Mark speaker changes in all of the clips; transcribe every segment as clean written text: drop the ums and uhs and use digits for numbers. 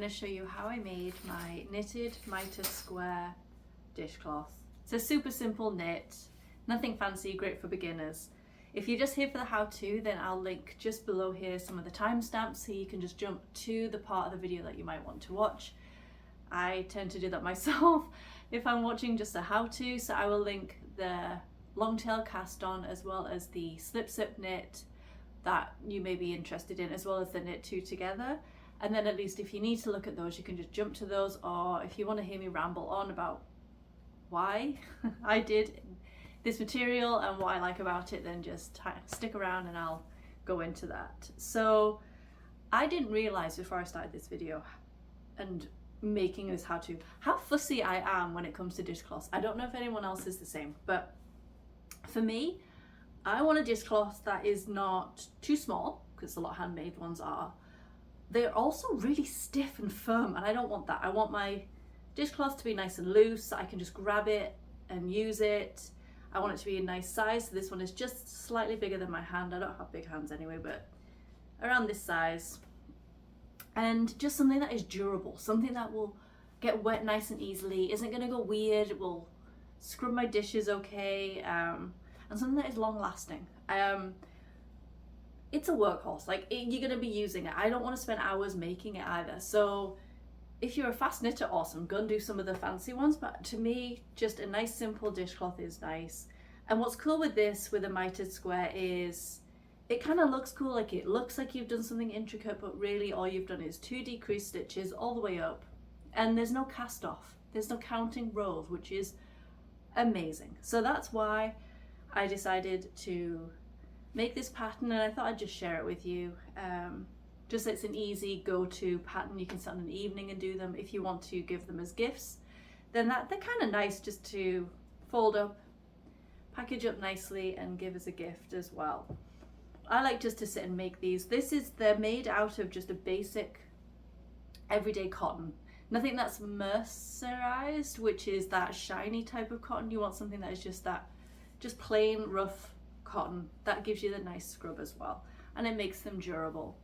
Speaker 1: going to show you how I made my knitted mitre square dishcloth. It's a super simple knit, nothing fancy, great for beginners. If you're just here for the how-to, then I'll link just below here some of the timestamps so you can just jump to the part of the video that you might want to watch. I tend to do that myself if I'm watching just a how-to, so I will link the long tail cast on as well as the slip slip knit that you may be interested in, as well as the knit two together. And then at least if you need to look at those, you can just jump to those, or if you want to hear me ramble on about why I did this material and what I like about it, then just stick around and I'll go into that. So I didn't realize before I started this video and making this how-to how fussy I am when it comes to dishcloths. I don't know if anyone else is the same, but for me, I want a dishcloth that is not too small, because a lot of handmade ones are. They're also really stiff and firm, and I don't want that. I want my dishcloth to be nice and loose, so I can just grab it and use it. I want it to be a nice size. So this one is just slightly bigger than my hand. I don't have big hands anyway, but around this size. And just something that is durable, something that will get wet nice and easily, isn't going to go weird, it will scrub my dishes okay, and something that is long lasting. It's a workhorse, like you're going to be using it. I don't want to spend hours making it either. So if you're a fast knitter, awesome, go and do some of the fancy ones, but to me, just a nice simple dishcloth is nice. And what's cool with this, with a mitered square, is it kind of looks cool, like it looks like you've done something intricate, but really all you've done is 2 decreased stitches all the way up, and there's no cast off, there's no counting rows, which is amazing. So that's why I decided to make this pattern, and I thought I'd just share it with you. Just it's an easy go-to pattern. You can sit in an evening and do them. If you want to give them as gifts, then they're kind of nice just to fold up, package up nicely, and give as a gift as well. I like just to sit and make these. They're made out of just a basic everyday cotton. Nothing that's mercerized, which is that shiny type of cotton. You want something that is just plain rough cotton. That gives you the nice scrub as well, and it makes them durable.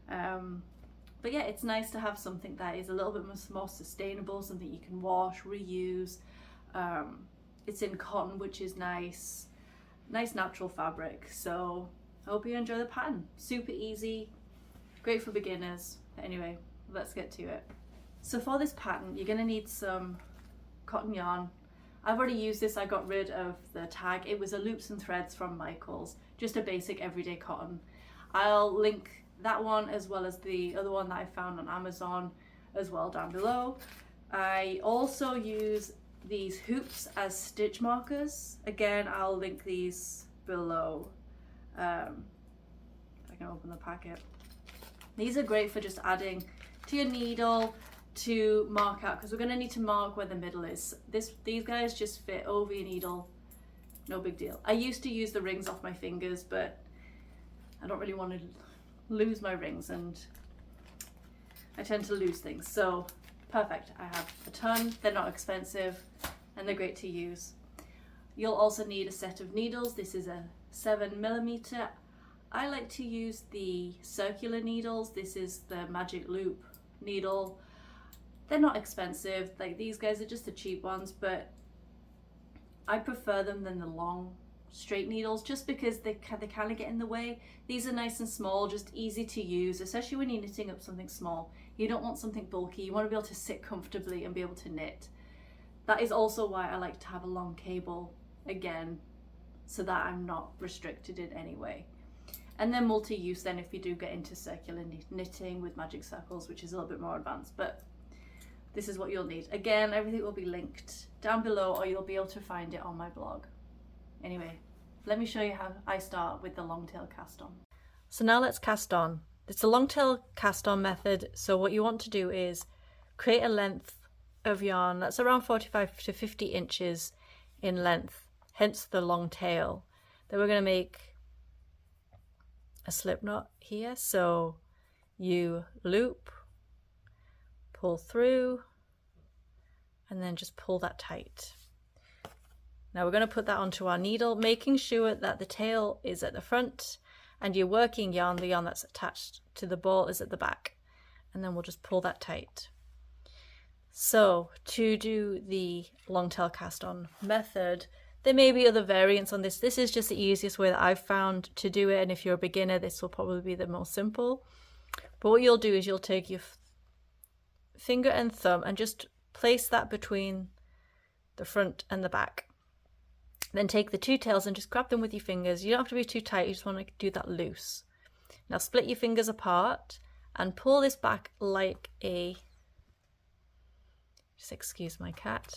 Speaker 1: But yeah, it's nice to have something that is a little bit more sustainable, something you can wash, reuse. It's in cotton, which is nice natural fabric. So I hope you enjoy the pattern. Super easy, great for beginners. Anyway, let's get to it. So for this pattern, you're going to need some cotton yarn. I've already used this. I got rid of the tag. It was a Loops and Threads from Michael's, just a basic everyday cotton. I'll link that one as well as the other one that I found on Amazon as well down below. I also use these hoops as stitch markers. Again, I'll link these below. If I can open the packet. These are great for just adding to your needle to mark out, because we're going to need to mark where the middle is. These guys just fit over your needle, no big deal. I used to use the rings off my fingers, but I don't really want to lose my rings, and I tend to lose things. So perfect, I have a ton. They're not expensive and they're great to use. You'll also need a set of needles. This is a 7mm. I like to use the circular needles. This is the Magic Loop needle. They're not expensive, like these guys are just the cheap ones, but I prefer them than the long straight needles, just because they kind of get in the way. These are nice and small, just easy to use, especially when you're knitting up something small. You don't want something bulky. You want to be able to sit comfortably and be able to knit. That is also why I like to have a long cable, again, so that I'm not restricted in any way. And then multi-use then if you do get into circular knitting with magic circles, which is a little bit more advanced, but this is what you'll need. Again, everything will be linked down below, or you'll be able to find it on my blog. Anyway, let me show you how I start with the long tail cast on. So now let's cast on. It's a long tail cast on method. So what you want to do is create a length of yarn that's around 45 to 50 inches in length, hence the long tail. Then we're going to make a slip knot here. So you loop, pull through, and then just pull that tight. Now we're going to put that onto our needle, making sure that the tail is at the front and your working yarn, the yarn that's attached to the ball, is at the back. and then we'll just pull that tight. So to do the long tail cast on method, there may be other variants on this. This is just the easiest way that I've found to do it, and if you're a beginner, this will probably be the most simple. But what you'll do is you'll take your finger and thumb and just place that between the front and the back. Then take the two tails and just grab them with your fingers. You don't have to be too tight, you just want to do that loose. Now split your fingers apart and pull this back like a, just excuse my cat.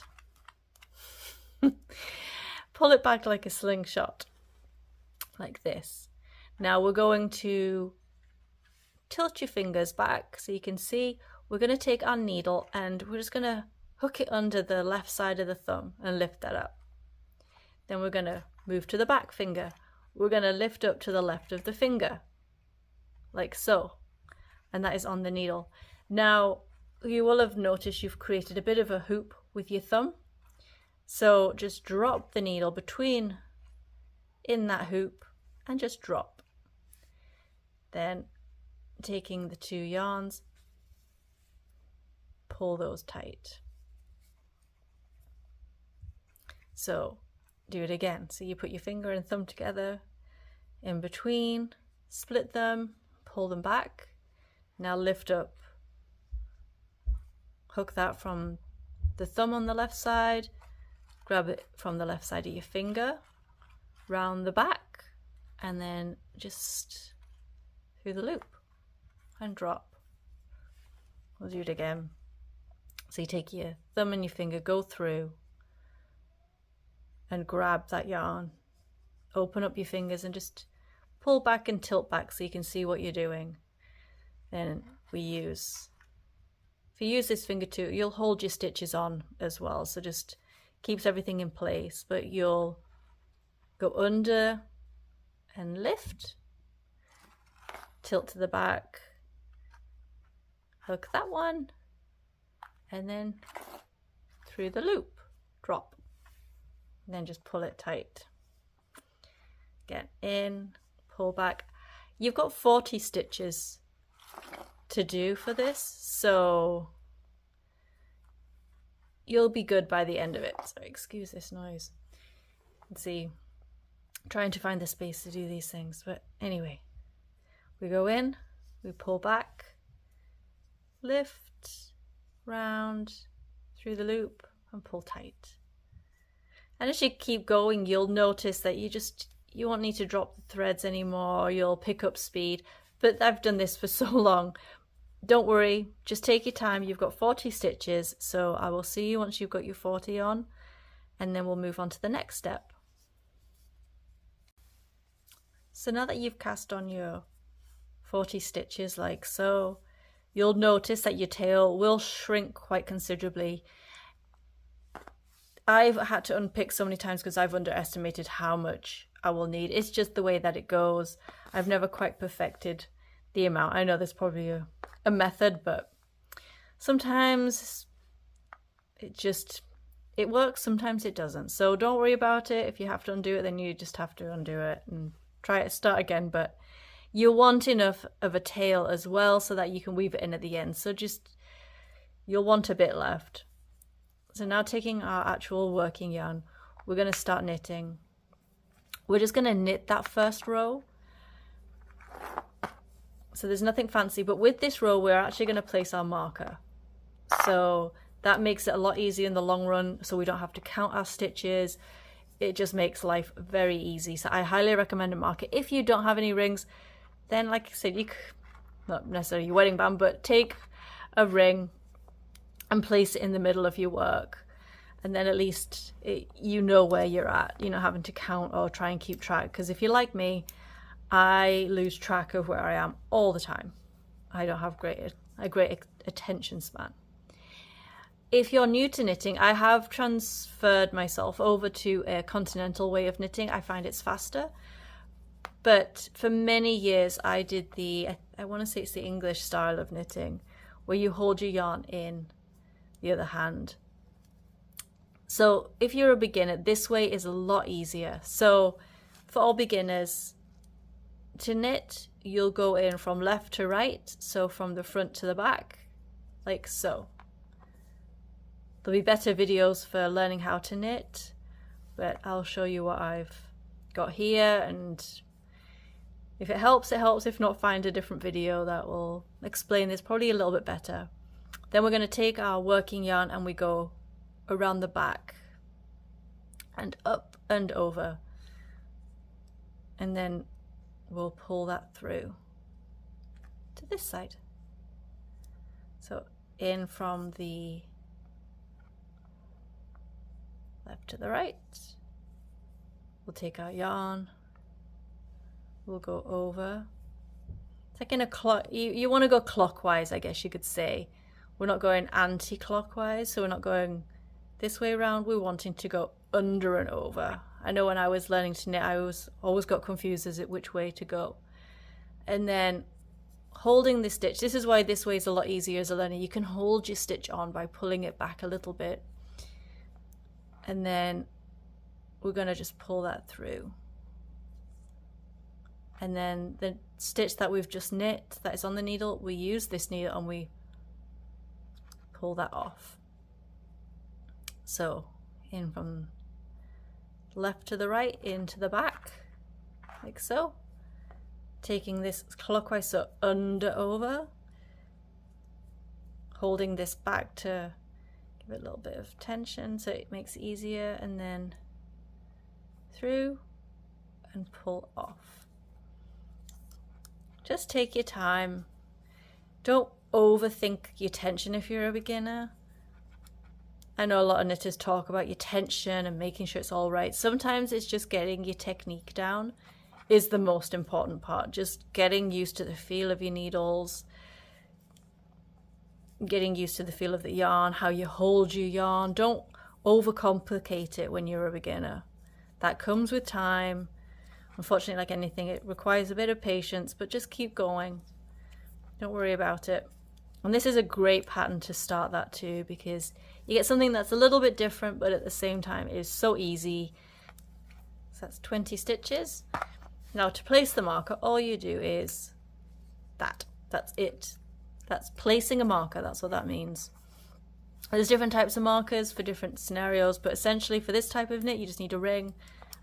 Speaker 1: Pull it back like a slingshot, like this. Now we're going to tilt your fingers back so you can see. We're going to take our needle and we're just going to hook it under the left side of the thumb and lift that up. Then we're going to move to the back finger. We're going to lift up to the left of the finger, like so. And that is on the needle. Now, you will have noticed you've created a bit of a hoop with your thumb. So just drop the needle in that hoop and just drop. Then taking the two yarns, pull those tight. So do it again. So you put your finger and thumb together in between, split them, pull them back. Now lift up, hook that from the thumb on the left side, grab it from the left side of your finger, round the back, and then just through the loop and drop. We'll do it again. So you take your thumb and your finger, go through and grab that yarn, open up your fingers and just pull back and tilt back so you can see what you're doing. Then if you use this finger too, you'll hold your stitches on as well, so just keeps everything in place, but you'll go under and lift, tilt to the back, hook that one, and then through the loop, drop, and then just pull it tight. Get in, pull back. You've got 40 stitches to do for this, so you'll be good by the end of it. So excuse this noise. Let's see, I'm trying to find the space to do these things, but anyway, we go in, we pull back, lift, round, through the loop, and pull tight. And as you keep going, you'll notice that you won't need to drop the threads anymore, you'll pick up speed. But I've done this for so long. Don't worry, just take your time. You've got 40 stitches, so I will see you once you've got your 40 on, and then we'll move on to the next step. So now that you've cast on your 40 stitches like so, you'll notice that your tail will shrink quite considerably. I've had to unpick so many times because I've underestimated how much I will need. It's just the way that it goes. I've never quite perfected the amount. I know there's probably a method, but sometimes it works, sometimes it doesn't. So don't worry about it. If you have to undo it, then you just have to undo it and try it, start again. But you want enough of a tail as well so that you can weave it in at the end. So you'll want a bit left. So now taking our actual working yarn, we're going to start knitting. We're just going to knit that first row. So there's nothing fancy, but with this row, we're actually going to place our marker. So that makes it a lot easier in the long run, so we don't have to count our stitches. It just makes life very easy. So I highly recommend a marker. If you don't have any rings, then like I said, not necessarily your wedding band, but take a ring and place it in the middle of your work. And then at least you know where you're at. You're not having to count or try and keep track. Because if you're like me, I lose track of where I am all the time. I don't have a great attention span. If you're new to knitting, I have transferred myself over to a continental way of knitting. I find it's faster. But for many years, I did I want to say it's the English style of knitting, where you hold your yarn in the other hand. So if you're a beginner, this way is a lot easier. So for all beginners, to knit, you'll go in from left to right, so from the front to the back, like so. There'll be better videos for learning how to knit, but I'll show you what I've got here, and if it helps, it helps. If not, find a different video that will explain this probably a little bit better. Then we're going to take our working yarn and we go around the back and up and over, and then we'll pull that through to this side. So in from the left to the right, we'll take our yarn, we'll go over. It's like in a clock, you want to go clockwise, I guess you could say. We're not going anti-clockwise, so we're not going this way around, we're wanting to go under and over. I know when I was learning to knit, I always got confused as to which way to go. And then holding the stitch, this is why this way is a lot easier as a learner. You can hold your stitch on by pulling it back a little bit. And then we're going to just pull that through. And then the stitch that we've just knit, that is on the needle, we use this needle and we pull that off. So in from left to the right, into the back, like so. Taking this clockwise, so under, over. Holding this back to give it a little bit of tension so it makes it easier, and then through and pull off. Just take your time. Don't overthink your tension if you're a beginner. I know a lot of knitters talk about your tension and making sure it's all right. Sometimes it's just getting your technique down is the most important part. Just getting used to the feel of your needles, getting used to the feel of the yarn, how you hold your yarn. Don't overcomplicate it when you're a beginner. That comes with time. Unfortunately, like anything, it requires a bit of patience, but just keep going. Don't worry about it. And this is a great pattern to start that too, because you get something that's a little bit different, but at the same time is so easy. So that's 20 stitches. Now to place the marker, all you do is that's it. That's placing a marker, that's what that means. There's different types of markers for different scenarios, but essentially for this type of knit, you just need a ring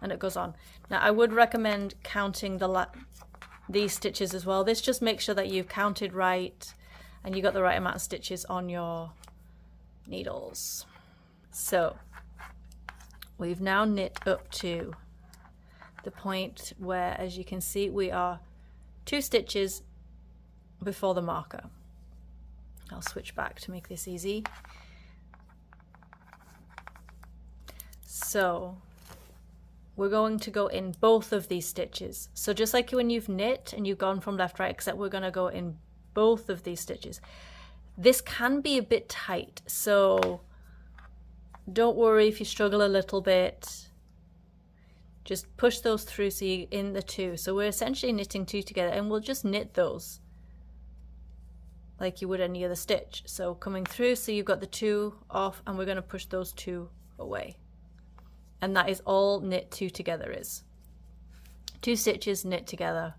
Speaker 1: and it goes on. Now I would recommend counting these stitches as well. This just makes sure that you've counted right and you got the right amount of stitches on your needles. So we've now knit up to the point where, as you can see, we are 2 stitches before the marker. I'll switch back to make this easy. So we're going to go in both of these stitches. So just like when you've knit and you've gone from left to right, except we're going to go in both of these stitches. This can be a bit tight, so don't worry if you struggle a little bit. Just push those through so you're in the 2. So we're essentially knitting 2 together, and we'll just knit those like you would any other stitch. So coming through, so you've got the 2 off, and we're going to push those 2 away. And that is all knit 2 together is. 2 stitches knit together.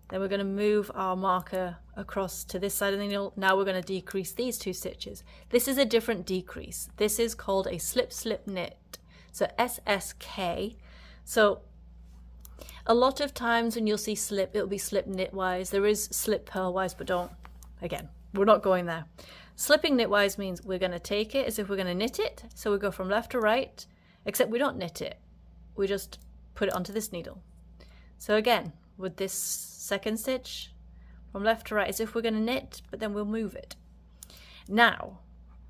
Speaker 1: Then we're going to move our marker across to this side of the needle. Now we're going to decrease these 2 stitches. This is a different decrease. This is called a slip slip knit. So SSK. So a lot of times when you'll see slip, it'll be slip knitwise. There is slip purlwise, but don't, again, we're not going there. Slipping knitwise means we're going to take it as if we're going to knit it. So we go from left to right, except we don't knit it. We just put it onto this needle. So again, with this second stitch from left to right as if we're going to knit, but then we'll move it. Now,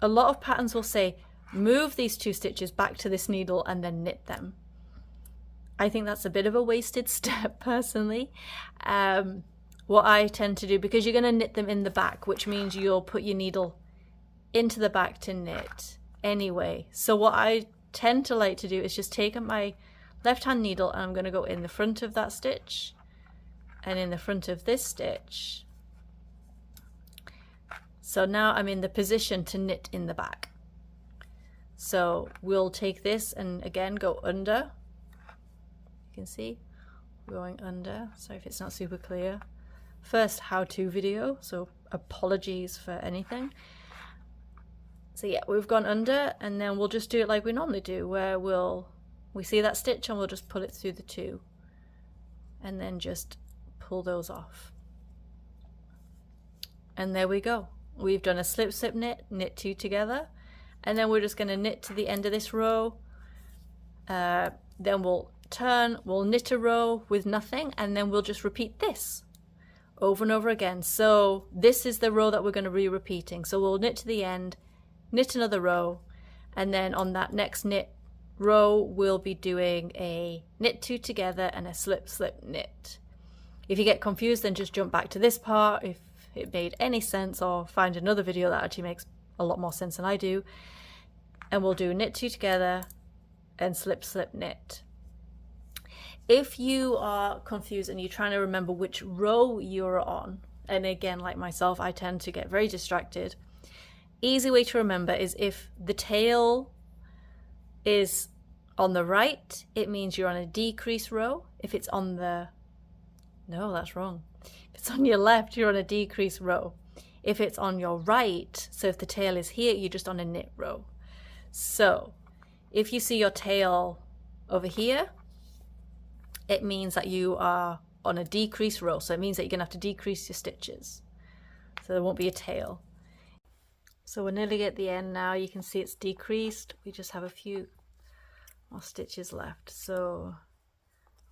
Speaker 1: a lot of patterns will say, move these 2 stitches back to this needle and then knit them. I think that's a bit of a wasted step personally. What I tend to do, because you're going to knit them in the back, which means you'll put your needle into the back to knit anyway. So what I tend to like to do is just take my left hand needle and I'm going to go in the front of that stitch and in the front of this stitch. So now I'm in the position to knit in the back. So we'll take this and again go under. You can see, going under. Sorry if it's not super clear. First how-to video, so apologies for anything. So yeah, we've gone under, and then we'll just do it like we normally do, where we see that stitch and we'll just pull it through the two and then just pull those off. And there we go. We've done a slip slip knit, knit two together, and then we're just going to knit to the end of this row. Then we'll turn, we'll knit a row with nothing, and then we'll just repeat this over and over again. So this is the row that we're going to be repeating. So we'll knit to the end, knit another row, and then on that next knit row we'll be doing a knit two together and a slip slip knit. If you get confused, then just jump back to this part if it made any sense, or find another video that actually makes a lot more sense than I do, and we'll do knit two together and slip slip knit. If you are confused and you're trying to remember which row you're on, and again, like myself, I tend to get very distracted, easy way to remember is if the tail is on the right, it means you're on a decrease row. If it's on the, no, that's wrong. If it's on your left, you're on a decrease row. If it's on your right, so if the tail is here, you're just on a knit row. So if you see your tail over here, it means that you are on a decrease row. So it means that you're gonna have to decrease your stitches. So there won't be a tail. So we're nearly at the end now. You can see it's decreased. We just have a few more stitches left. So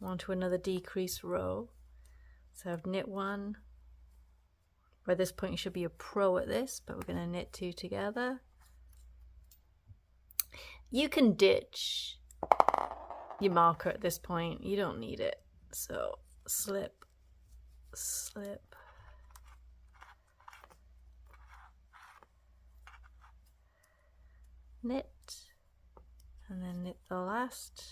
Speaker 1: on to another decrease row. So I've knit one. By this point you should be a pro at this, but we're going to knit two together. You can ditch your marker at this point. You don't need it. So slip, slip, knit, and then knit the last.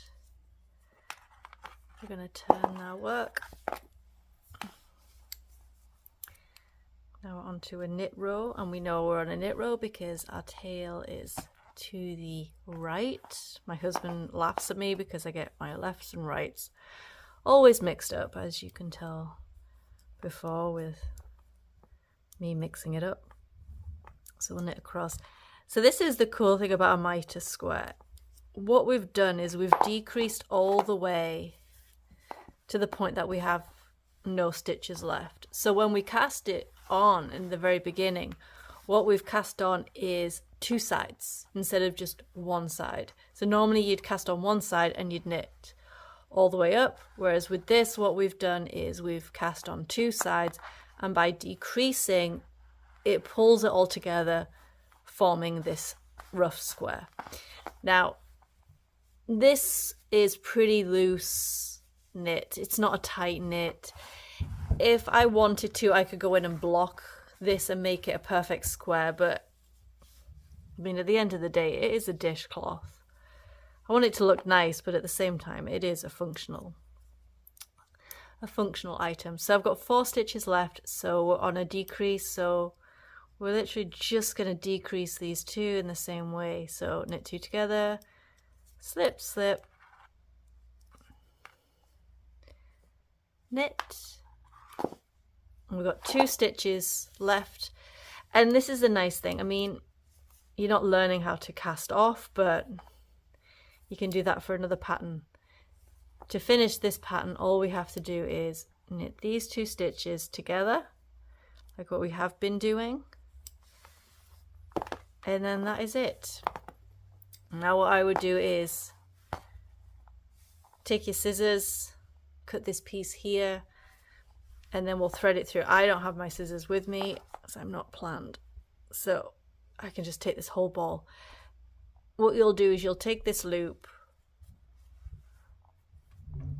Speaker 1: We're going to turn our work. Now we're onto a knit row, and we know we're on a knit row because our tail is to the right. My husband laughs at me because I get my lefts and rights always mixed up, as you can tell before with me mixing it up. So we'll knit across. So this is the cool thing about a miter square. What we've done is we've decreased all the way to the point that we have no stitches left. So when we cast it on in the very beginning, what we've cast on is two sides instead of just one side. So normally you'd cast on one side and you'd knit all the way up, whereas with this what we've done is we've cast on two sides, and by decreasing it pulls it all together, forming this rough square. Now this is pretty loose knit, it's not a tight knit. If I wanted to, I could go in and block this and make it a perfect square, but I mean, at the end of the day, it is a dishcloth. I want it to look nice, but at the same time, it is a functional item. So I've got 4 stitches left, so we're on a decrease, so we're literally just going to decrease these two in the same way. So knit two together, slip, slip, knit. We've got 2 stitches left, and this is the nice thing. I mean, you're not learning how to cast off, but you can do that for another pattern. To finish this pattern, all we have to do is knit these 2 stitches together, like what we have been doing, and then that is it. Now what I would do is take your scissors, cut this piece here, and then we'll thread it through. I don't have my scissors with me, as I'm not planned, so I can just take this whole ball. What you'll do is you'll take this loop,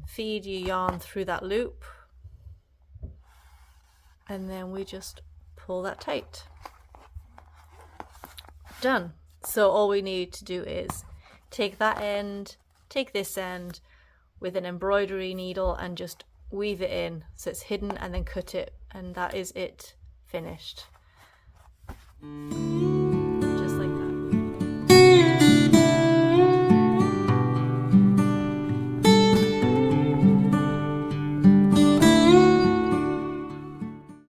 Speaker 1: feed your yarn through that loop, and then we just pull that tight. Done. So all we need to do is take that end, take this end with an embroidery needle and just weave it in so it's hidden, and then cut it, and that is it, finished.